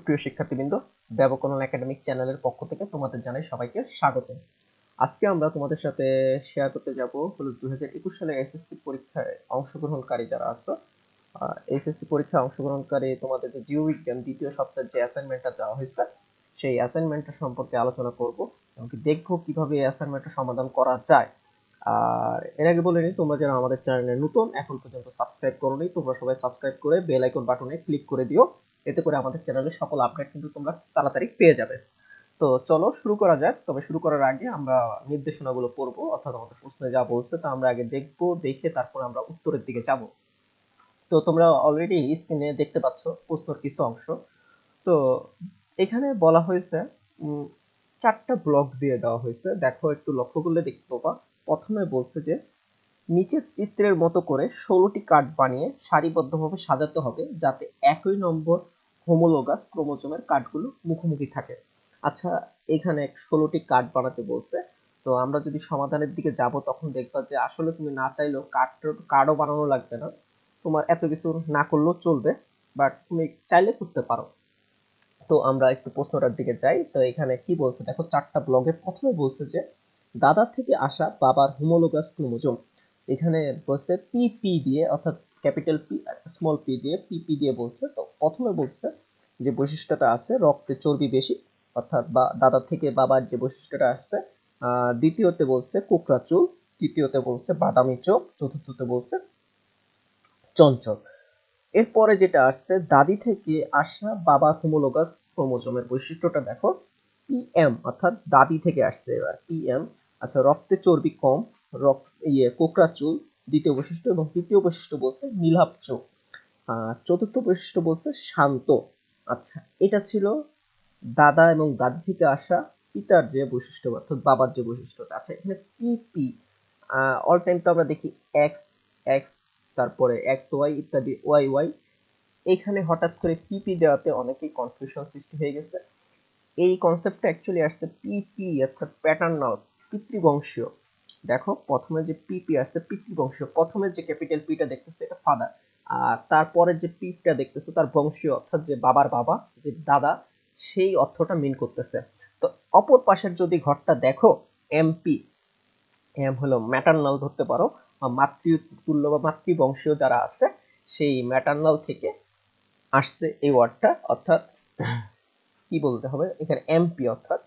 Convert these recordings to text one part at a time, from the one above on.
সুপ্রিয় শিক্ষার্থীবৃন্দ, ব্যবকরণ একাডেমিক চ্যানেলের পক্ষ থেকে তোমাদের জানাই সবাইকে স্বাগত। আজকে আমরা তোমাদের সাথে শেয়ার করতে যাব হলো 2021 সালের এসএসসি পরীক্ষায় অংশগ্রহণকারী যারা আছে, এসএসসি পরীক্ষায় অংশগ্রহণকারী তোমাদের যে জীববিজ্ঞান দ্বিতীয় সপ্তাহের যে অ্যাসাইনমেন্টটা দেওয়া হয়েছে সেই অ্যাসাইনমেন্টটা সম্পর্কে আলোচনা করব এবং দেখবো কিভাবে এই অ্যাসাইনমেন্টটা সমাধান করা যায়। আর এর আগে বলে নিই, তোমরা যারা আমাদের চ্যানেলে নতুন এখন পর্যন্ত সাবস্ক্রাইব করোনি, তোমরা সবাই সাবস্ক্রাইব করে বেল আইকন বাটনে ক্লিক করে দিও। এতে করে আমাদের চ্যানেলের সকল আপডেট কিন্তু তোমরা তাড়াতাড়ি পেয়ে যাবে। তো চলো শুরু করা যাক। তবে শুরু করার আগে আমরা নির্দেশনাগুলো পড়বো, অর্থাৎ আমাদের প্রশ্নে যা বলছে তা আমরা আগে দেখবো, দেখে তারপর আমরা উত্তরের দিকে যাব। তো তোমরা অলরেডি স্ক্রিনে দেখতে পাচ্ছ প্রশ্নের কিছু অংশ। তো এখানে বলা হয়েছে 4টা ব্লক দিয়ে দেওয়া হয়েছে। দেখো, একটু লক্ষ্য করলে দেখতে পাবা প্রথমে বলছে যে নিচের চিত্রের মতো করে 16টি কার্ড বানিয়ে সারিবদ্ধভাবে সাজাতে হবে যাতে একই নম্বর হোমোলোগাস ক্রোমোজোমের কার্ডগুলো মুখোমুখি থাকে। আচ্ছা, এখানে 16টি কার্ড বানাতে বলছে। তো আমরা যদি সমাধানের দিকে যাব তখন দেখবা যে আসলে তুমি না চাইলেও কার্ডও বানানো লাগবে না, তোমার এত কিছু না করলেও চলবে, বাট তুমি চাইলে করতে পারো। তো আমরা একটু প্রশ্নটার দিকে যাই। তো এখানে কি বলছে দেখো, 4টা ব্লকে প্রথমে বলছে যে দাদা থেকে আসা বাবার হোমোলোগাস ক্রোমোজোম। এখানে বলছে পিপি দিয়ে, অর্থাৎ ক্যাপিটাল পি স্মল পি দিয়ে পিপি দিয়ে বলছে। তো প্রথমে বলছে যে বৈশিষ্ট্যটা আছে রক্তে চর্বি বেশি, অর্থাৎ বা দাদা থেকে বাবার যে বৈশিষ্ট্যটা আসছে। দ্বিতীয়তে বলছে কোকড়া চুল, তৃতীয়তে বলছে বাদামি চোখ, চতুর্থতে বলছে চঞ্চল। এরপরে যেটা আসছে দাদি থেকে আসা বাবার হোমোলোগাস ক্রোমোজোমের বৈশিষ্ট্যটা দেখো পিএম, অর্থাৎ দাদি থেকে আসছে এবার পিএম। আচ্ছা, রক্তে চর্বি কম, কোকড়া চুল দ্বিতীয় বৈশিষ্ট্য, এবং তৃতীয় বৈশিষ্ট্য বলছে নীলাভ চোখ। চতুর্থ বৈশিষ্ট্য বলছে শান্ত। আচ্ছা, এটা ছিল দাদা এবং দাদি থেকে আসা পিতার যে বৈশিষ্ট্য, অর্থাৎ বাবার যে বৈশিষ্ট্যটা আছে। এখানে পিপি অল টাইম তো আমরা দেখি এক্স এক্স, তারপরে এক্স ওয়াই ইত্যাদি ওয়াই ওয়াই। এখানে হঠাৎ করে পিপি দেওয়াতে অনেকেই কনফিউশন সৃষ্টি হয়ে গেছে। এই কনসেপ্টটা অ্যাকচুয়ালি আসছে পিপি, অর্থাৎ প্যাটার্নাল, পিতৃবংশীয়। দেখো প্রথমে যে পিপি আসছে পিতৃবংশীয়, প্রথমে যে ক্যাপিটাল পিটা দেখতেছে এটা ফাদার, আর তারপরে যে পিটা দেখতেছে তার বংশীয়, অর্থাৎ যে বাবার বাবা, যে দাদা, সেই অর্থটা মিন করতেছে। তো অপর পাশের যদি ঘরটা দেখো এমপি, এম হলো ম্যাটার্নাল ধরতে পারো, মাতৃতুল্য বা মাতৃবংশীয় যারা আছে সেই ম্যাটার্নাল থেকে আসছে এই ওয়ার্ডটা, অর্থাৎ কি বলতে হবে এখানে এমপি, অর্থাৎ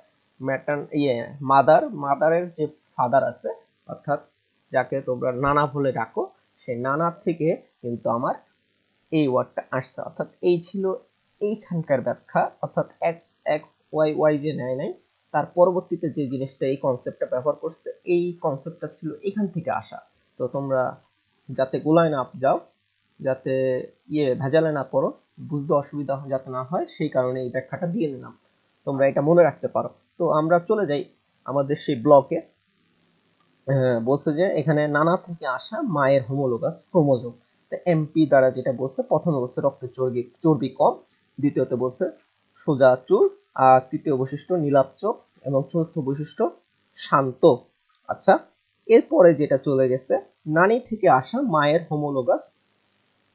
মাদারের যে ফাদার আছে, অর্থাৎ যাকে তোমরা নানা বলে ডাকো, সেই নানার থেকে কিন্তু আমার এই ওয়ার্ডটা আসছে। অর্থাৎ এই ছিল এইখানকার ব্যাখ্যা, অর্থাৎ এক্স এক্স ওয়াই ওয়াই যে নেয় নাই, তার পরবর্তীতে যে জিনিসটা এই কনসেপ্টটা ব্যবহার করছে, এই কনসেপ্টটা ছিল এখান থেকে আসা। তো তোমরা যাতে গোলায় না যাও, যাতে ভেজালে না পড়ো, বুঝতে অসুবিধা যাতে না হয়, সেই কারণে এই ব্যাখ্যাটা দিয়ে নিলাম, তোমরা এটা মনে রাখতে পারো। তো আমরা চলে যাই আমাদের সেই ব্লকে। বলছে যে এখানে নানা থেকে আসা মায়ের হোমোলোগাস ক্রোমোজোম। এমপি দ্বারা যেটা বলছে, প্রথমে বলছে রক্তের চর্বি কম, দ্বিতীয়তে বলছে সোজা চুল, আর তৃতীয় বৈশিষ্ট্য নীলাভ চোখ, এবং চতুর্থ বৈশিষ্ট্য শান্ত। আচ্ছা, এরপরে যেটা চলে গেছে নানি থেকে আসা মায়ের হোমোলোগাস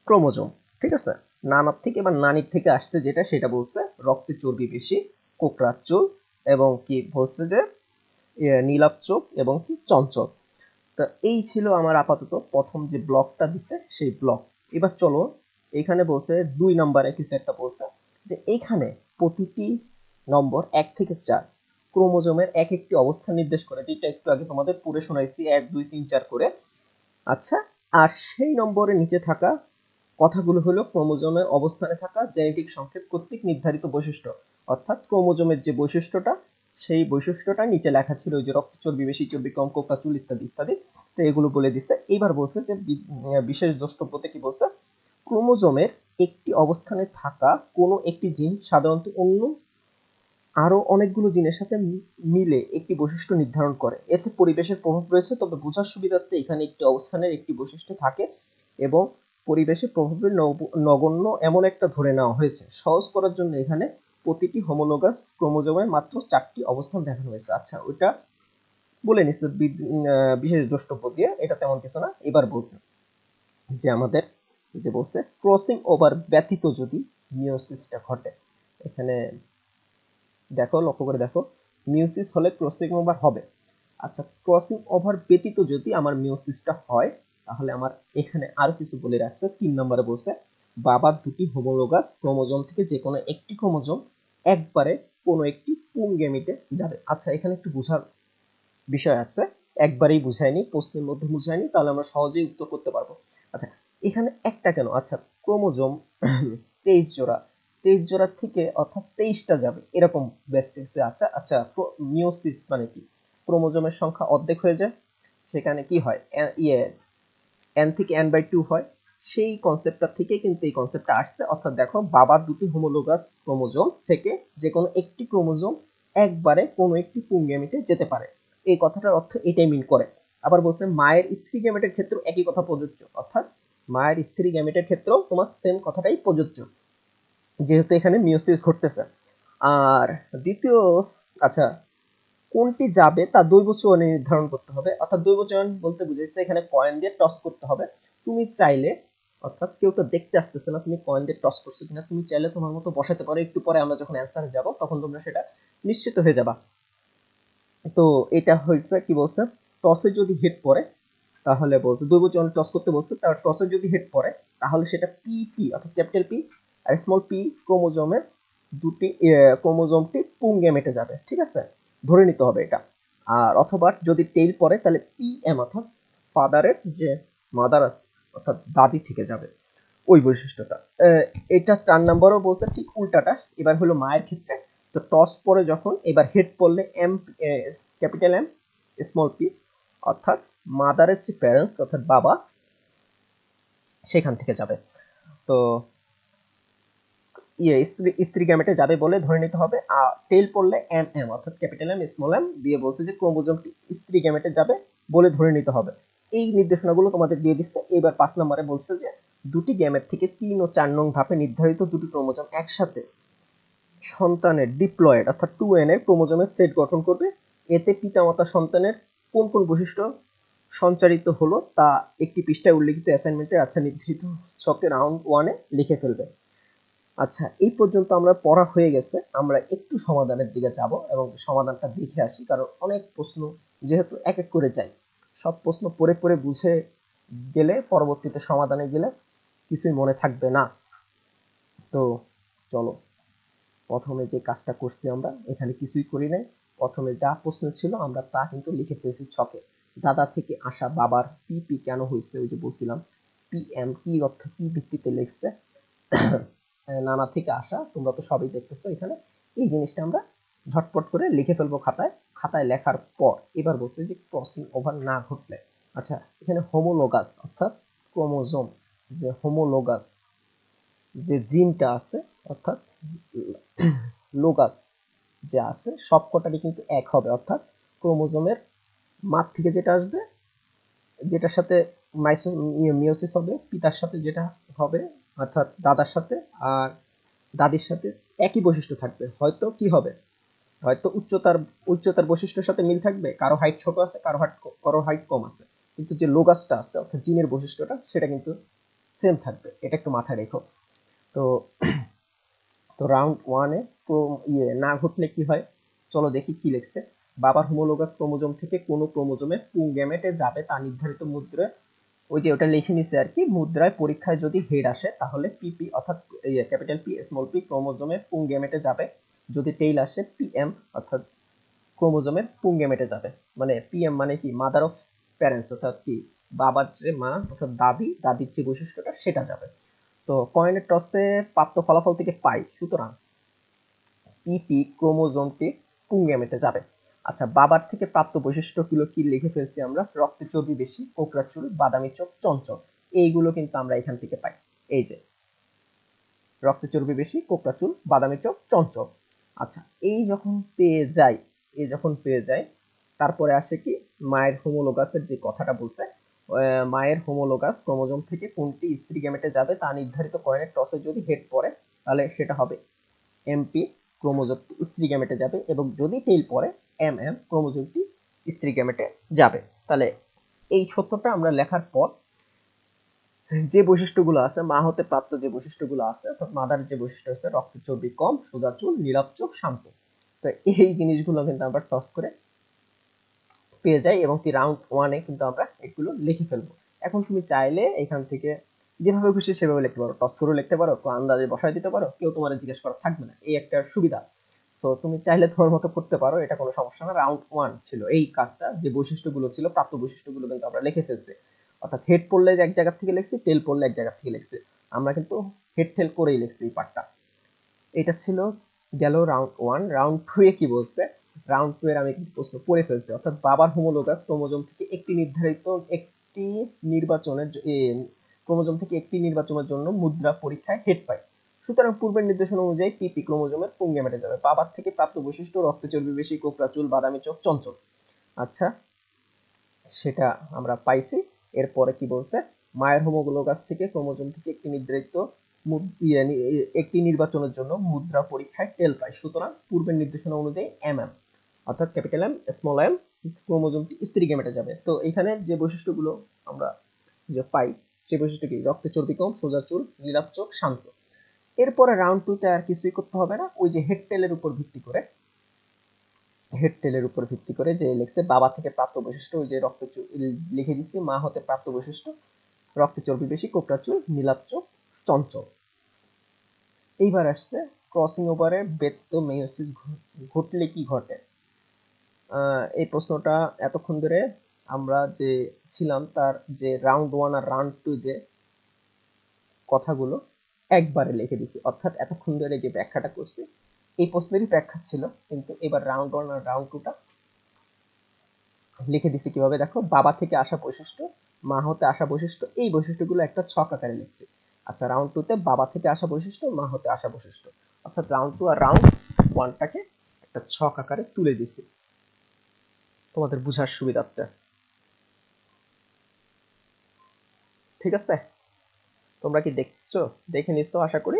ক্রোমোজোম। ঠিক আছে, নানার থেকে বা নানির থেকে আসছে যেটা, সেটা বলছে রক্তে চর্বি বেশি, কোকড়া চুল, এবং কি বলছে যে নীলাভ চোখ, এবং কি চঞ্চল। তো এই ছিল আমার আপাতত প্রথম যে ব্লকটা দিছে সেই ব্লক। এবার চলো, এখানে বলছে 2 নম্বরে কিছু একটা বলছে যে এখানে প্রতিটি নম্বর 1 থেকে 4 ক্রোমোজোমের এক একটি অবস্থান নির্দেশ করে, যেটা একটু আগে তোমাদের পড়ে শোনাইছি 1 2 3 4 করে। আচ্ছা, আর সেই নম্বরের নিচে থাকা কথাগুলো হলো ক্রোমোজোমের অবস্থানে থাকা জেনেটিক সংকেত কর্তৃক নির্ধারিত বৈশিষ্ট্য, অর্থাৎ ক্রোমোজোমের যে বৈশিষ্ট্যটা, সেই বৈশিষ্ট্যটা নিচে লেখা ছিল, ওই যে রক্ত চর্বি বেশি, চর্বি কম, কোকড়া চুল ইত্যাদি ইত্যাদি। তো এগুলো বলে দিছে। এইবার বলছে যে বিশেষ দ্রষ্টব্যতে কি বলছে, ক্রোমোজোমের একটি অবস্থানে থাকা কোনো একটি জিন সাধারণত অন্য আরো অনেকগুলো জিনের সাথে মিলে একটি বৈশিষ্ট্য নির্ধারণ করে। এতে পরিবেশের প্রভাব রয়েছে, তবে বোঝার সুবিধার্থে এখানে একটি অবস্থানের একটি বৈশিষ্ট্য থাকে এবং পরিবেশের প্রভাবের নগণ্য এমন একটা ধরে নেওয়া হয়েছে। সহজ করার জন্য এখানে প্রতিটি হোমোলোগাস ক্রোমোজোমে মাত্র 4টি অবস্থান দেখানো হয়েছে। আচ্ছা, ওইটা বলে নিচ্ছে বিশেষ দ্রষ্টব্য দিয়ে, এটা তেমন কিছু না। এবার বলছে যে আমাদের যে বলছে ক্রসিং ওভার ব্যতীত যদি মিওসিসটা ঘটে, এখানে দেখো, লক্ষ্য করে দেখো, মিওসিস হলে ক্রসিং ওভার হবে। আচ্ছা, ক্রসিং ওভার ব্যতীত যদি আমার মিওসিসটা হয়, তাহলে আমার এখানে আরো কিছু বলে রাখছে। 3 নম্বরে বলছে বাবার দুটি হোমোলোগাস ক্রোমোজোম থেকে যে কোনো একটি ক্রোমোজোম একবারে কোনো একটি পুংগেমিটে যাবে। আচ্ছা, এখানে একটু বোঝার বিষয় আছে, একবারেই বুঝায়নি, প্রশ্নের মধ্যে বুঝায়নি, তাহলে আমরা সহজেই উত্তর করতে পারবো। আচ্ছা, এখানে একটা কেন? আচ্ছা, ক্রোমোজোম 23 জোড়া, 23 জোড়া থেকে অর্থাৎ 23টা যাবে, এরকম বেসিসে আছে। আচ্ছা, মিওসিস মানে কি? ক্রোমোজোমের সংখ্যা অর্ধেক হয়ে যায়, সেখানে কি হয়, এন থেকে n/2 হয়। সেই কনসেপ্টটা থেকে কিন্তু এই কনসেপ্টটা আসছে। অর্থাৎ দেখো, বাবার দুটি হোমোলোগাস ক্রোমোজোম থেকে যে কোনো একটি ক্রোমোজোম একবারে কোনো একটি পুংগেমিটে যেতে পারে, এই কথাটার অর্থ এটাই মিন করে। আবার বলছে মায়ের স্ত্রী গ্যামেটের ক্ষেত্রেও একই কথা প্রযোজ্য, অর্থাৎ মায়ের স্ত্রী গ্যামেটের ক্ষেত্রেও তোমার সেম কথাটাই প্রযোজ্য, যেহেতু এখানে মিওসিস ঘটতেছে। আর দ্বিতীয়, আচ্ছা, কোনটি যাবে তা দৈব চয়নে নির্ধারণ করতে হবে। অর্থাৎ দৈব চয়ন বলতে বুঝাইছে এখানে কয়েন দিয়ে টস করতে হবে। তুমি চাইলে, অর্থাৎ কেউ তো দেখতে আসতেছে না তুমি কয়েন দিয়ে টস করছো কিনা, তুমি চাইলে তোমার মতো বসাতে পারো, একটু পরে আমরা যখন অ্যান্সারে যাব তখন তোমরা সেটা নিশ্চিত হয়ে যাবা। তো এটা হয়েছে কি বলছে, টসে যদি হেড পড়ে, তাহলে বলছে দৈব চয়ন টস করতে বলছে, তার টসে যদি হেড পড়ে তাহলে সেটা পি অর্থাৎ capital P R small P ক্রোমোজোমের দুটি ক্রোমোজোমটি পুংগেমেটে যাবে, ঠিক আছে, ধরে নিতে হবে এটা। আর অথবা যদি টেইল পড়ে তাহলে পিএম অর্থাৎ ফাদারের যে মাদার আছে অর্থাৎ দাদি থেকে যাবে, ওই বৈশিষ্ট্যটা। এটা 4 নম্বরও বলছে ঠিক উল্টাটা। এবার হলো মায়ের ক্ষেত্রে, তো টস পরে যখন এবার হেড পড়লে M, capital M small P অর্থাৎ মাদারের যে প্যারেন্টস অর্থাৎ বাবা, সেখান থেকে যাবে। তো স্ত্রী গ্যামেটে যাবে বলে ধরে নিতে হবে। আর টেল পড়লে এম অর্থাৎ ক্যাপিটাল এম স্মল এম দিয়ে বলছে যে ক্রোমোজোমটি স্ত্রী গ্যামেটে যাবে বলে ধরে নিতে হবে। এই নির্দেশনাগুলো তোমাদের দিয়ে দিচ্ছে। এবার 5 নম্বরে বলছে যে দুটি গ্যামেট থেকে 3 ও 4 নং ধাপে নির্ধারিত দুটি ক্রোমোজোম একসাথে সন্তানের ডিপ্লয়েড অর্থাৎ 2n এর ক্রোমোজোমের সেট গঠন করবে। এতে পিতামাতা সন্তানের কোন কোন বৈশিষ্ট্য সঞ্চারিত হলো তা একটি পৃষ্ঠায় উল্লেখিত অ্যাসাইনমেন্টে আচ্ছা নির্ধারিত ছকে রাউন্ড 1-এ লিখে ফেলবে। আচ্ছা, এই পর্যন্ত আমরা পড়া হয়ে গেছে, আমরা একটু সমাধানের দিকে যাব এবং সমাধানটা দেখে আসি, কারণ অনেক প্রশ্ন যেহেতু এক এক করে যাই, সব প্রশ্ন পড়ে পড়ে বুঝে গেলে পরবর্তীতে সমাধানে গেলে কিছুই মনে থাকবে না। তো চলো, প্রথমে যে কাজটা করছি আমরা এখানে কিছুই করি নাই, প্রথমে যা প্রশ্ন ছিল আমরা তা কিন্তু লিখে ফেলেছি ছকে। দাদা থেকে আসা বাবার পি কেন হয়েছে, ওই যে বলছিলাম পিএম কি অর্থ কি ভিত্তিতে লিখছে, নানা থেকে আসা, তোমরা তো সবই দেখতেছো এখানে। এই জিনিসটা আমরা ঝটপট করে লিখে ফেলবো খাতায়। খাতায় লেখার পর এবার বলছে যে ক্রসিং ওভার না ঘটলে, আচ্ছা এখানে হোমোলোগাস অর্থাৎ ক্রোমোজোম, যে হোমোলোগাস যে জিনটা আছে অর্থাৎ লোগাস যে আছে সবকটারই কিন্তু এক হবে, অর্থাৎ ক্রোমোজোমের মাঠ থেকে যেটা আসবে, যেটার সাথে মিওসিস হবে, পিতার সাথে যেটা হবে অর্থাৎ দাদার সাথে আর দাদির সাথে একই বৈশিষ্ট্য থাকবে। হয়তো কি হবে, হয়তো উচ্চতার বৈশিষ্ট্যের সাথে মিল থাকবে, কারো হাইট ছোট আছে, কারো হাইট কম আছে, কিন্তু যে লোগাসটা আছে অর্থাৎ জিনের বৈশিষ্ট্যটা সেটা কিন্তু সেম থাকবে, এটা একটু মাথায় রেখো। তো তো রাউন্ড 1-এ না ঘটলে কি হয়, চলো দেখি কি লিখছে। বাবার হোমোলোগাস ক্রোমোজোম থেকে কোনো ক্রোমোজোমে পুংগেমেটে যাবে তা নির্ধারিত মুদ্রায়, ওই যে ওটা লিখে নিছে আর কি, মুদ্রায় পরীক্ষায় যদি হেড আসে তাহলে পিপি অর্থাৎ ক্যাপিটাল পি স্মল পি ক্রোমোজোমে পুংগেমেটে যাবে, যদি টেইল আসে পিএম অর্থাৎ ক্রোমোজোমের পুংগেমেটে যাবে। মানে পিএম মানে কি, মাদার অফ প্যারেন্টস অর্থাৎ কি বাবার যে মা অর্থাৎ দাদির যে বৈশিষ্ট্যটা সেটা যাবে। তো কয়েনের টসে প্রাপ্ত ফলাফল থেকে পাই, সুতরাং পিপি ক্রোমোজোমটি পুংগেমেটে যাবে। আচ্ছা, বাবার থেকে প্রাপ্ত বৈশিষ্ট্যগুলো কি লিখে ফেলছি আমরা, রক্তে চর্বি বেশি, কোকড়া চুল, বাদামি চোখ, চঞ্চল, এইগুলো কিন্তু আমরা এখান থেকে পাই। এই যে রক্তে চর্বি বেশি, কোকড়া চুল, বাদামি চোখ, চঞ্চল। আচ্ছা, এই যখন পেয়ে যাই তারপরে আসে কি, মায়ের হোমোলোগাসের যে কথাটা বলছে, মায়ের হোমোলোগাস ক্রোমোজোম থেকে কোনটি স্ত্রী গ্যামেটে যাবে তা নির্ধারিত কয়েনের টসে যদি হেড পড়ে তাহলে সেটা হবে এমপি, ক্রোমোজোমটি স্ত্রী গ্যামেটে যাবে, এবং যদি টেইল পড়ে এমএম, ক্রোমোজোমটি স্ত্রী গ্যামেটে যাবে। তাহলে এই সত্যটা আমরা লেখার পর যে বৈশিষ্ট্যগুলো আছে, মা হতে প্রাপ্ত যে বৈশিষ্ট্যগুলো আছে, অর্থাৎ মাদার যে বৈশিষ্ট্য আছে, রক্ত চর্বি কম, সোজা চুল, নীলাভ চোখ, শান্ত। তো এই জিনিসগুলো কিন্তু আমরা টস করে পেয়ে যাই এবং কি রাউন্ড ওয়ানে কিন্তু আমরা এগুলো লিখে ফেলবো। এখন তুমি চাইলে এখান থেকে যেভাবে খুশি সেভাবে লিখতে পারো, টস করেও লিখতে পারো, আন্দাজে বসায় দিতে পারো, কেউ তোমার জিজ্ঞেস করা থাকবে না, এই একটা সুবিধা। সো তুমি চাইলে তোমার মতো করতে পারো, এটা কোনো সমস্যা না। রাউন্ড ওয়ান ছিল এই কাজটা, যে বৈশিষ্ট্যগুলো ছিল, প্রাপ্ত বৈশিষ্ট্যগুলো কিন্তু আমরা লিখে ফেলছি। অর্থাৎ হেড পড়লে এক জায়গা থেকে লিখছি, টেল পড়লে এক জায়গা থেকে লিখছি। আমরা কিন্তু হেড টেল করেই লিখছি এই পার্টটা। এটা ছিল গেল রাউন্ড ওয়ান। রাউন্ড টু এ কি বলছে? রাউন্ড টু এর আমি কিন্তু প্রশ্ন পড়ে ফেলছি। অর্থাৎ বাবার হোমোলোগাস ক্রোমোজোম থেকে একটি ক্রোমোজোম থেকে একটি নির্বাচনের জন্য মুদ্রা পরীক্ষায় হেড পায়। সুতরাং পূর্বের নির্দেশনা অনুযায়ী পিপি ক্রোমোজোমের কোন গ্যামেটে যাবে? বাবার থেকে প্রাপ্ত বৈশিষ্ট্য রক্তে চর্বি বেশি, কোকড়া চুল, বাদামি চোখ, চঞ্চল। আচ্ছা, সেটা আমরা পাইছি। এরপরে কি বলছে? মায়ের হোমোলোগাস থেকে ক্রোমোজোম থেকে একটি নির্ধারিত একটি নির্বাচনের জন্য মুদ্রা পরীক্ষায় টেল পায়। সুতরাং পূর্বের নির্দেশনা অনুযায়ী এমএম, অর্থাৎ ক্যাপিটাল এম স্মল এম ক্রোমোজোমটি স্ত্রী গ্যামেটে যাবে। তো এখানে যে বৈশিষ্ট্যগুলো আমরা যে পাই, সেই বৈশিষ্ট্য কি? রক্তে চর্বি কম, সোজা চুল, নীলাভ চোখ, শান্ত। এরপরে রাউন্ড টুতে আর কিছুই করতে হবে না, ওই যে হেড টেলের উপর ভিত্তি করে যে লিখছে বাবা থেকে প্রাপ্ত বৈশিষ্ট্য, ওই যে লিখে দিচ্ছি, মা হতে প্রাপ্ত বৈশিষ্ট্য রক্তে চর্বি বেশি, কোকড়া চুল, নীলাভ চোখ, চঞ্চল। এইবার আসছে ক্রসিং ওভারে বেত্ত মেয়োসিস ঘটলে কি ঘটে? এই প্রশ্নটা এতক্ষণ ধরে আমরা যে ছিলাম তার যে রাউন্ড ওয়ান আর রাউন্ড টু যে কথাগুলো একবারে লিখে দিছি। অর্থাৎ এতক্ষণ ধরে যে ব্যাখ্যাটা করছি এই প্রশ্নেরই ব্যাখ্যা ছিল, কিন্তু এবার রাউন্ড ওয়ান আর রাউন্ড টুটা লিখে দিছি কিভাবে দেখো। বাবা থেকে আসা বৈশিষ্ট্য, মা হতে আসা বৈশিষ্ট্য, এই বৈশিষ্ট্যগুলো একটা ছক আকারে লিখছি। আচ্ছা, রাউন্ড টুতে বাবা থেকে আসা বৈশিষ্ট্য, মা হতে আসা বৈশিষ্ট্য, অর্থাৎ রাউন্ড টু আর রাউন্ড ওয়ানটাকে একটা ছক আকারে তুলে দিছি তোমাদের বুঝার সুবিধার্থে। ঠিক আছে, তোমরা কি দেখছো? দেখে নিচ্ছ আশা করি।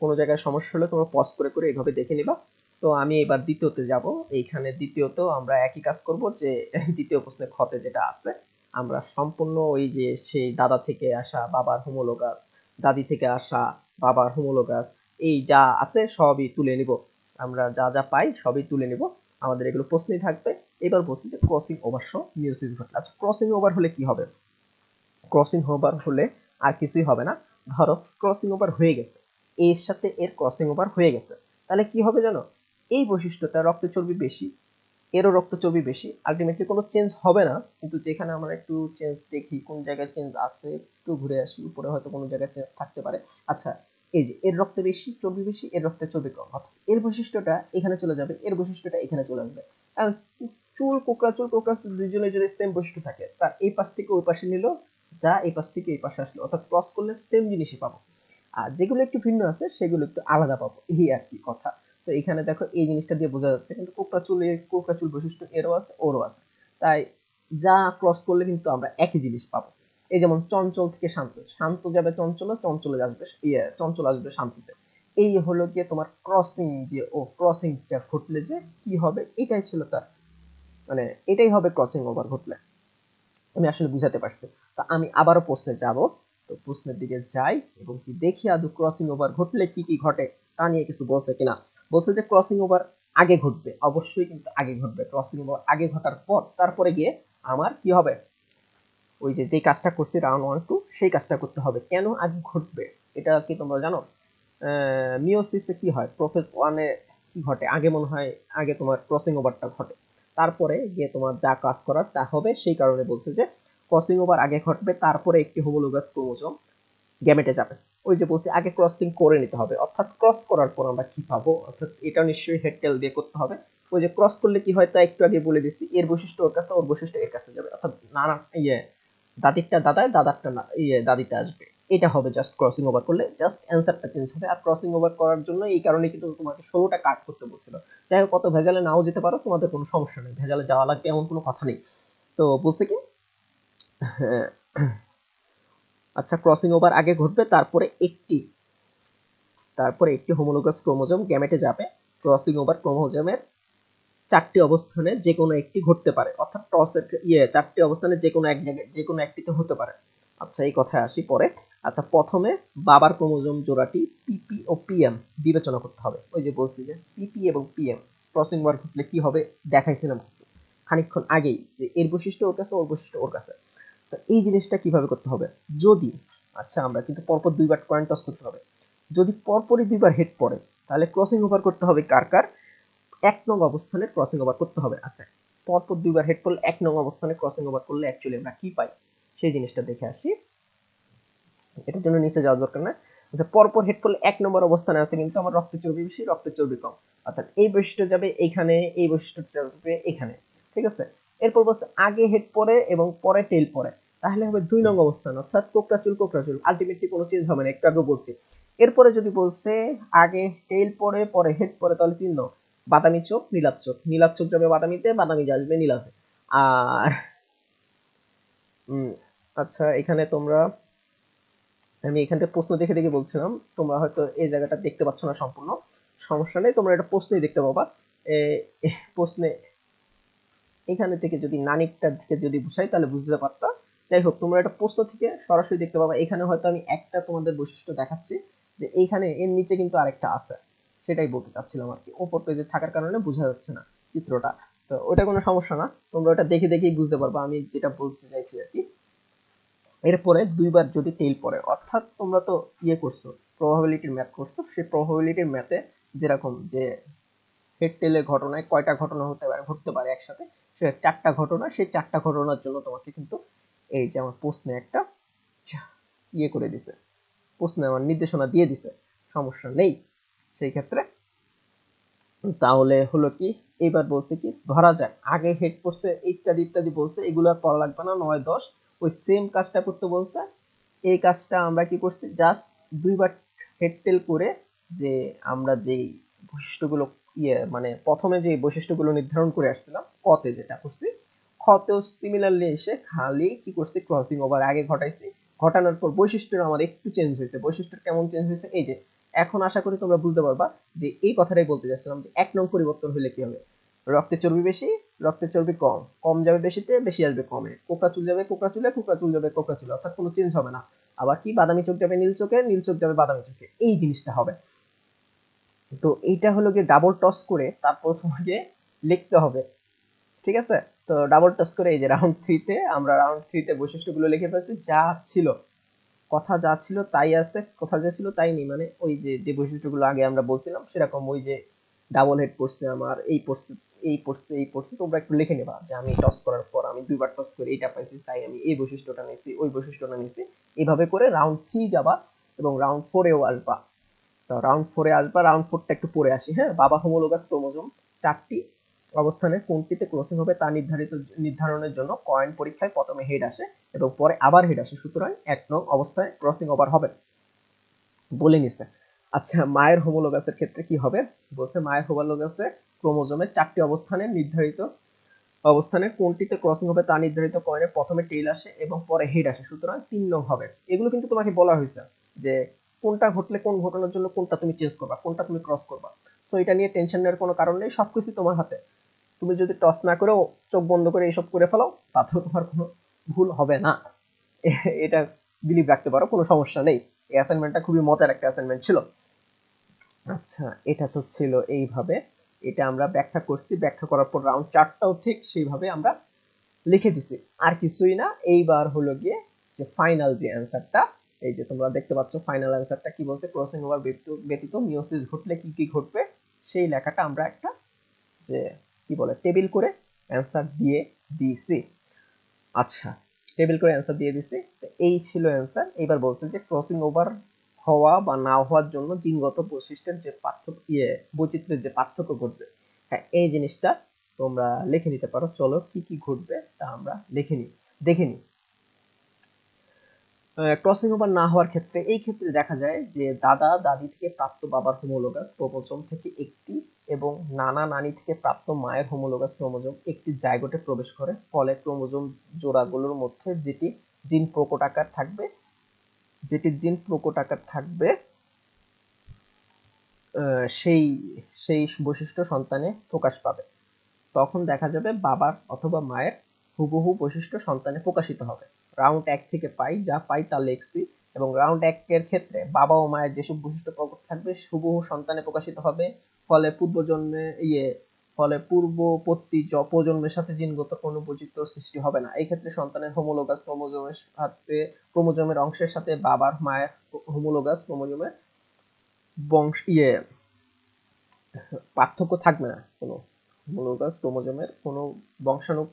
কোনো জায়গায় সমস্যা হলে তোমরা পজ করে করে এইভাবে দেখে নিবা। তো আমি এবার দ্বিতীয়তে যাব। এইখানে দ্বিতীয়তেও আমরা একই কাজ করব, যে দ্বিতীয় প্রশ্নের খতে যেটা আছে, আমরা সম্পূর্ণ ওই যে সেই দাদা থেকে আসা বাবার হোমোলোগাস, দাদি থেকে আসা বাবার হোমোলোগাস, এই যা আছে সবই তুলে নিব। আমরা যা যা পাই সবই তুলে নিব, আমাদের এগুলো প্রশ্নই থাকবে। এবার বলছি যে ক্রসিং ওভার সহ মিয়োসিস ঘটলে। আচ্ছা, ক্রসিং ওভার হলে কি হবে? ক্রসিং ওভার হলে আর কিছুই হবে না। ধরো ক্রসিং ওভার হয়ে গেছে, এর সাথে এর ক্রসিং ওভার হয়ে গেছে, তাহলে কি হবে জানো? এই বৈশিষ্ট্যটা রক্ত চর্বি বেশি, এরও রক্ত চর্বি বেশি, আলটিমেটলি কোনো চেঞ্জ হবে না। কিন্তু যেখানে আমরা একটু চেঞ্জ দেখি, কোন জায়গায় চেঞ্জ আছে, একটু ঘুরে আসি উপরে, হয়তো কোনো জায়গায় চেঞ্জ থাকতে পারে। আচ্ছা, এই যে এর রক্তে বেশি চর্বি বেশি, এর রক্তে চর্বি কম, অর্থাৎ এর বৈশিষ্ট্যটা এখানে চলে যাবে, এর বৈশিষ্ট্যটা এখানে চলে আসবে। আর চুল কোকড়া চুল দুজনে যদি সেম বৈশিষ্ট্য থাকে, তার এই পাশ থেকে ওই পাশে নিল, যা এই পাশ থেকে এই পাশে আসলো, অর্থাৎ ক্রস করলে সেম জিনিসই পাবো। আর যেগুলো একটু ভিন্ন আছে সেগুলো একটু আলাদা পাবো, এই আর কি কথা। তো এখানে দেখো এই জিনিসটা দিয়ে বোঝা যাচ্ছে, কিন্তু কোকড়া চুল বৈশিষ্ট্য এরও আছে ওরও আছে, তাই যা ক্রস করলে কিন্তু আমরা একই জিনিস পাবো। এই যেমন চঞ্চল থেকে শান্ত, শান্ত যাবে চঞ্চল, চঞ্চলে আসবে চঞ্চল আসবে শান্ততে। এই হলো গিয়ে তোমার ক্রসিং, যে ও ক্রসিংটা ঘটলে যে কি হবে, এটাই ছিল তার মানে, এটাই হবে ক্রসিং ওভার ঘটলে। আমি আসলে বুঝাতে পারছি। তো আমি আবারও প্রশ্নে যাব। তো প্রশ্নের দিকে যাই এবং কি দেখি আদৌ ক্রসিং ওভার ঘটলে কি কি ঘটে, তা নিয়ে কিছু বলছে কিনা। বলছে যে ক্রসিং ওভার আগে ঘটবে, অবশ্যই কিন্তু আগে ঘটবে। ক্রসিং ওভার আগে ঘটার পর তারপরে গিয়ে আমার কি হবে, ওই যে যে কাজটা করছি রাউন্ড ওয়ান টু, সেই কাজটা করতে হবে। কেন আগে ঘটবে এটা কি তোমরা জানো? মিওসিসে কি হয়, প্রোফেজ ওয়ানে কি ঘটে, আগে মনে হয় আগে তোমার ক্রসিং ওভারটা ঘটে, তারপরে গিয়ে তোমার যা কাজ করার তা হবে। সেই কারণে বলছে যে ক্রসিং ওভার আগে ঘটবে, তারপরে একটি হোমোলোগাস ক্রোমোজোম গ্যামেটে যাবে। ওই যে বলছি আগে ক্রসিং করে নিতে হবে, অর্থাৎ ক্রস করার পর আমরা কি পাবো, অর্থাৎ এটা নিশ্চয়ই হেড টেল দিয়ে করতে হবে। ওই যে ক্রস করলে কি হয় তা একটু আগে বলে দিছি, এর বৈশিষ্ট্য ওর কাছে, ওর বৈশিষ্ট্য এর কাছে যাবে, অর্থাৎ নানা দাদিরটা দাদায়, দাদারটা না দাদিতে আসবে। এটা হবে জাস্ট ক্রসিং ওভার করলে, জাস্ট অ্যান্সারটা চেঞ্জ হবে। আর ক্রসিং ওভার করার জন্য এই কারণে কিন্তু তোমাকে 16টা কাট করতে বলছিল। যাই হোক, কত ভেজালে নাও যেতে পারো, তোমাদের কোনো সমস্যা নেই, ভেজালে যাওয়া লাগবে এমন কোনো কথা নেই। তো বলছে কি, আচ্ছা ক্রসিং ওভার আগে ঘটবে, তারপরে একটি হোমোলোগাস ক্রোমোজোম গ্যামেটে যাবে। ক্রসিং ওভার ক্রোমোজোমের 4টি অবস্থানে যে কোনো একটি ঘটতে পারে, অর্থাৎ টসের 4টি অবস্থানে যে কোনো এক জায়গায় যে কোনো একটিতে হতে পারে। আচ্ছা, এই কথায় আসি পরে। আচ্ছা, প্রথমে বাবার ক্রোমোজোম জোড়াটি পিপি ও পিএম বিবেচনা করতে হবে। ওই যে বলছি যে পিপি এবং পিএম ক্রসিং ওভার ঘটলে কি হবে দেখাইছিলাম খানিকক্ষণ আগেই, যে এর বৈশিষ্ট্য ওর কাছে, ওর বৈশিষ্ট্য ওর কাছে। তো এই জিনিসটা কিভাবে করতে হবে, যদি আচ্ছা আমরা কিন্তু পরপর দুইবার কয়েন টস করতে হবে। যদি পরপরই দুইবার হেড পড়ে তাহলে ক্রসিং ওভার করতে হবে কার কার, 1 নং অবস্থানে ক্রসিং ওভার করতে হবে। আচ্ছা, পরপর দুইবার হেড পড়লে 1 নং অবস্থানে ক্রসিং ওভার করলে অ্যাকচুয়ালি আমরা কি পাই সেই জিনিসটা দেখে আসি। এটার জন্য নিচে যাওয়ার দরকার না। আচ্ছা, পরপর হেড পড়লে 1 নম্বর অবস্থানে আছে কিন্তু আমার রক্তের চর্বি বেশি, রক্তের চর্বি কম, অর্থাৎ এই বৈশিষ্ট্য যাবে এইখানে, এই বৈশিষ্ট্য যাবে এখানে। ঠিক আছে, এরপর বলছে আগে হেড পরে এবং পরে টেল পরে, তাহলে হবে 2 নং অবস্থান, অর্থাৎ কোকড়াচুল কোকড়াচুল, আলটিমেটলি কোনো চেঞ্জ হবে না, একটু আগে বলছি। এরপরে যদি বলছে আগে টেল পরে পরে হেড পরে, তাহলে 3 নং বাদামি চোখ নীলাভ চোখ, নীলাভ চোখ যাবে বাদামিতে, বাদামি আসবে নীলাভে। আর আচ্ছা, এখানে তোমরা, আমি এখান থেকে প্রশ্ন দেখে দেখে বলছিলাম, তোমরা হয়তো এই জায়গাটা দেখতে পাচ্ছ না সম্পূর্ণ, সমস্যা নেই, তোমরা এটা প্রশ্নেই দেখতে পাবা। প্রশ্নে এখানে থেকে যদি নানিকটার থেকে যদি বুঝাই তাহলে বুঝতে পারতা। যাই হোক, তোমরা এটা প্রশ্ন থেকে সরাসরি দেখতে পাবা। এখানে হয়তো আমি একটা তোমাদের বৈশিষ্ট্য দেখাচ্ছি, যে এইখানে এর নিচে কিন্তু আরেকটা আছে, সেটাই বলতে চাচ্ছিলাম আর কি, ওপর পেজে থাকার কারণে বোঝা যাচ্ছে না চিত্রটা। তো ওটা কোনো সমস্যা না, তোমরা ওটা দেখে দেখেই বুঝতে পারবা আমি যেটা বলতে চাইছি আর কি। এরপরে দুইবার যদি টেইল পড়ে, অর্থাৎ তোমরা তো ইয়ে করছো, প্রবাবিলিটির ম্যাথ করছো, সেই প্রবাবিলিটির ম্যাথে যেরকম যে হেড টেলের ঘটনায় কয়টা ঘটনা ঘটতে পারে একসাথে, সে 4টা ঘটনা, সেই 4টা ঘটনার জন্য তোমাকে কিন্তু এই যে আমার প্রশ্নে একটা ইয়ে করে দিছে, প্রশ্নে আমার নির্দেশনা দিয়ে দিছে, সমস্যা নেই সেই ক্ষেত্রে। তাহলে হলো কি, এবার বলছে কি, ধরা যাক আগে হেড করছে ইত্যাদি ইত্যাদি বলছে, এগুলো আর করা লাগবে না, 9 10 ওই সেম কাজটা করতে বলছে। এই কাজটা আমরা কি করছি, জাস্ট দুইবার হেড টেল করে, যে আমরা যেই বৈশিষ্ট্যগুলো ইয়ে মানে প্রথমে যে বৈশিষ্ট্যগুলো নির্ধারণ করে আসছিলাম কতে যেটা করছি, খতেও সিমিলারলি এসে খালি কি করছি, ক্রসিং ওভার আগে ঘটাইছি, ঘটানোর পর বৈশিষ্ট্য আমার একটু চেঞ্জ হয়েছে। বৈশিষ্ট্য কেমন চেঞ্জ হয়েছে, এই যে এখন আশা করি তোমরা বুঝতে পারবা যে এই কথাটাই বলতে যাচ্ছিলাম, যে 1 নং পরিবর্তন হলে কি হবে, রক্তের চর্বি বেশি, রক্তের চর্বি কম, কম যাবে বেশিতে, বেশি আসবে কমে, কোকড়া চুল যাবে কোকড়া চুলে, কোকড়া চুল যাবে কোকড়া চুলে, অর্থাৎ কোনো চেঞ্জ হবে না। আবার কি, বাদামি চোখ যাবে নীল চোখে, নীল চোখ যাবে বাদামি চোখে, এই জিনিসটা হবে। তো এইটা হলো গিয়ে ডাবল টস করে তারপর তোমাকে লিখতে হবে। ঠিক আছে, তো ডাবল টস করে এই যে রাউন্ড 3 তে আমরা রাউন্ড 3 তে বৈশিষ্ট্যগুলো লিখে ফেলছি, যা ছিল কথা যা ছিল তাই আছে, কথা যা ছিল তাই নেই, মানে ওই যে যে বৈশিষ্ট্যগুলো আগে আমরা বলছিলাম সেরকম, ওই যে ডাবল হেড পড়ছে আমার, এই পড়ছে, এই পড়ছে, এই পড়ছে, তোমরা একটু লিখে নেবা যে আমি টস করার পর আমি দুইবার টস করে এইটা পাইছি, তাই আমি এই বৈশিষ্ট্যটা নিয়েছি, ওই বৈশিষ্ট্যটা নিয়েছি। এইভাবে করে রাউন্ড 3 যাবা এবং রাউন্ড 4-এও আসবা। তো রাউন্ড 4-এ আসবা, রাউন্ড 4টা একটু পরে আসি। হ্যাঁ, বাবা হোমোলোগাস ক্রোমোজোম 4টি অবস্থানে কোনটিতে ক্রসিং হবে তা নির্ধারণের জন্য কয়েন পরীক্ষায় প্রথমে হেড আসে এবং পরে আবার হেড আসে, সুতরাং 1 নং অবস্থায় ক্রসিং ওভার হবে বলে নিছে। আচ্ছা, মায়ের হোমোলোগাসের ক্ষেত্রে কি হবে, বলছে মায়ের হোমোলোগাসে ক্রোমোজোমের 4টি অবস্থানে নির্ধারিত অবস্থানে কোনটিতে ক্রসিং হবে তা নির্ধারিত কয়েনে প্রথমে টেইল আসে এবং পরে হেড আসে, সুতরাং 3 নং হবে। এগুলো কিন্তু তোমাকে বলা হয়েছে যে কোনটা ঘটলে কোন ঘটনার জন্য কোনটা তুমি চেঞ্জ করবা, কোনটা তুমি ক্রস করবা। সো এটা নিয়ে টেনশন নেওয়ার কোনো কারণ নেই, সবকিছু তোমার হাতে। তুমি যদি টস না করেও চোখ বন্ধ করে এইসব করে ফেলাও তাতেও তোমার কোনো ভুল হবে না। এটা বিলিভ রাখতে পারো, কোনো সমস্যা নেই। এই অ্যাসাইনমেন্টটা খুবই মজার একটা অ্যাসাইনমেন্ট ছিল। আচ্ছা, এটা তো ছিল এইভাবে, এটা আমরা ব্যাখ্যা করছি, ব্যাখ্যা করার পর রাউন্ড 4টাও ঠিক সেইভাবে আমরা লিখে দিছি, আর কিছুই না। এইবার হলো গিয়ে যে ফাইনাল যে অ্যান্সারটা, এই যে তোমরা দেখতে পাচ্ছ ফাইনাল অ্যান্সারটা কি বলছে, ক্রসিং ওভার ব্যতীত মিওসিস ঘটলে কি কি ঘটবে সেই লেখাটা আমরা একটা যে কি বলে টেবিল করে অ্যান্সার দিয়ে দিছি। আচ্ছা, টেবিল করে অ্যান্সার দিয়ে দিছি, তো এই ছিল অ্যান্সার। এবার বলছে যে ক্রসিং ওভার হওয়া বা না হওয়ার জন্য জিনগত বৈশিষ্ট্যের যে পার্থক্য বৈচিত্র্যের যে পার্থক্য ঘটবে, হ্যাঁ এই জিনিসটা তোমরা লিখে নিতে পারো। চলো কি কি ঘটবে তা আমরা লিখে নিই, দেখে নিই। ক্রসিং ওভার না হওয়ার ক্ষেত্রে, এই ক্ষেত্রে দেখা যায় যে দাদা দাদি থেকে প্রাপ্ত বাবার হোমোলোগাস ক্রোমোজোম থেকে একটি এবং নানা নানি থেকে প্রাপ্ত মায়ের হোমোলোগাস ক্রোমোজোম একটি জাইগোটে প্রবেশ করে, ফলে ক্রোমোজোম জোড়াগুলোর মধ্যে যেটি জিন প্রকট আকার থাকবে সেই সেই বৈশিষ্ট্য সন্তানে প্রকাশ পাবে। তখন দেখা যাবে বাবার অথবা মায়ের হুবহু বৈশিষ্ট্য সন্তানে প্রকাশিত হবে। রাউন্ড 1 থেকে পাই, যা পাই তা লিখছি। এবং রাউন্ড 1 এর ক্ষেত্রে বাবা ও মায়ের যেসব বৈশিষ্ট্য প্রকট থাকবে হুবহু সন্তানে প্রকাশিত হবে। ফলে পূর্ববর্তী প্রজন্মের সাথে জিনগত কোনো বৈচিত্র্য সৃষ্টি হবে না। এই ক্ষেত্রে সন্তানের হোমোলোগাস ক্রোমোজোমের অংশের সাথে বাবার মায়ের হোমোলোগাস ক্রোমোজোমের বংশ পার্থক্য থাকবে না। কোনো হোমোলোগাস ক্রোমোজোমের কোনো বংশাণু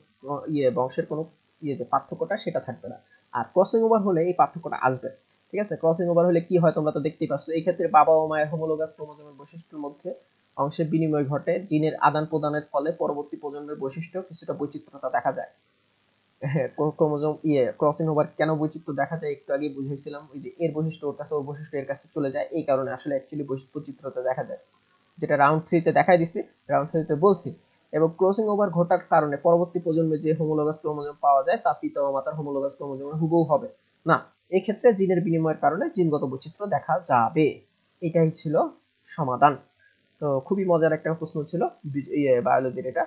বংশের কোনো যে পার্থক্যটা সেটা থাকবে না। আর ক্রসিং ওভার হলে এই পার্থক্যটা আসবে। ঠিক আছে, ক্রসিং ওভার হলে কি হয় তোমরা তো দেখতেই পাচ্ছ। এই ক্ষেত্রে বাবা ও মায়ের হোমোলোগাস ক্রোমোজোমের বৈশিষ্ট্যের মধ্যে অংশের বিনিময় ঘটে। জিনের আদান প্রদানের ফলে পরবর্তী প্রজন্মের বৈশিষ্ট্য কিছুটা বৈচিত্র্যতা দেখা যায়। হ্যাঁ, ক্রোমোজোম ক্রসিং ওভার কেন বৈচিত্র্য দেখা যায় একটু আগেই বুঝিয়েছিলাম। ওই যে এর বৈশিষ্ট্য ওর কাছে, ওর বৈশিষ্ট্য এর কাছে চলে যায়, এই কারণে আসলে অ্যাকচুয়ালি বৈচিত্র্যতা দেখা যায়, যেটা রাউন্ড 3 তে দেখাই দিছি, রাউন্ড 3 তে বলছি। এবং ক্রসিং ওভার ঘটার কারণে পরবর্তী প্রজন্মে যে হোমোলোগাস ক্রোমোজোম পাওয়া যায় তা পিতা ও মাতার হোমোলোগাস ক্রোমোজোমের হুবহু হবে না। এই ক্ষেত্রে জিনের বিনিময়ের কারণে জিনগত বৈচিত্র্য দেখা যাবে। এটাই ছিল সমাধান। তো খুবই মজার একটা প্রশ্ন ছিল বায়োলজির এটা।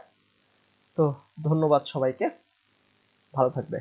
তো ধন্যবাদ সবাইকে, ভালো থাকবে।